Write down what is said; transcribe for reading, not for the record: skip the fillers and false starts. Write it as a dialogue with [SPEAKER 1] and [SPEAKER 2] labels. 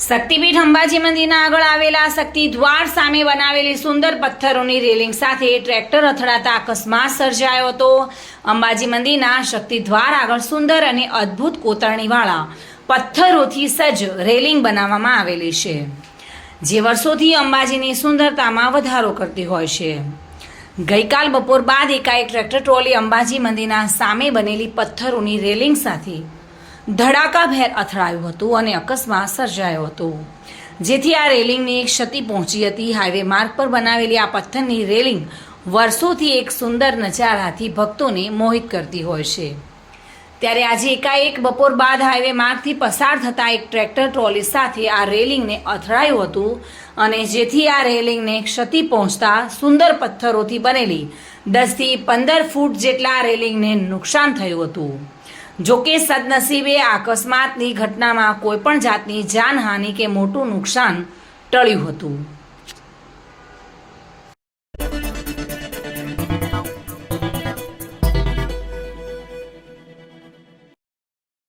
[SPEAKER 1] શક્તિપીઠ અંબાજી મંદિરના આગળ આવેલા શક્તિ દ્વાર સામે બનાવેલી સુંદર પથ્થરોની રેલિંગ સાથે ટ્રેક્ટર અથડાતા અકસ્માત સર્જાયો હતો। અંબાજી મંદિરના શક્તિ દ્વાર આગળ સુંદર અને અદ્ભુત કોતરણીવાળા પથ્થરોથી સજ્જ રેલિંગ બનાવવામાં આવેલી છે, જે વર્ષોથી અંબાજીની સુંદરતામાં વધારો કરતી હોય છે। ગઈકાલ બપોર બાદ એકાએક ટ્રેક્ટર ટ્રોલી અંબાજી મંદિરના સામે બનેલી પથ્થરોની રેલિંગ સાથે ધડાકાભેર અથડાયું હતું અને અકસ્માત સર્જાયો હતો, જેથી આ રેલિંગની ક્ષતિ પહોંચી હતી। હાઈવે માર્ગ પર બનાવેલી આ પથ્થરની રેલિંગ વર્ષોથી એક સુંદર નજારાથી ભક્તોને મોહિત કરતી હોય છે, ત્યારે આજે એકાએક બપોર બાદ હાઈવે માર્ગથી પસાર થતા એક ટ્રેક્ટર ટ્રોલી સાથે આ રેલિંગને અથડાયું હતું અને જેથી આ રેલિંગને ક્ષતિ પહોંચતા સુંદર પથ્થરોથી બનેલી 10 થી 15 ફૂટ જેટલા રેલિંગને નુકસાન થયું હતું। જોકે સદનસીબે આ અકસ્માતની ઘટનામાં કોઈપણ જાતની જાનહાનિ કે મોટું નુકસાન ટળ્યું હતું।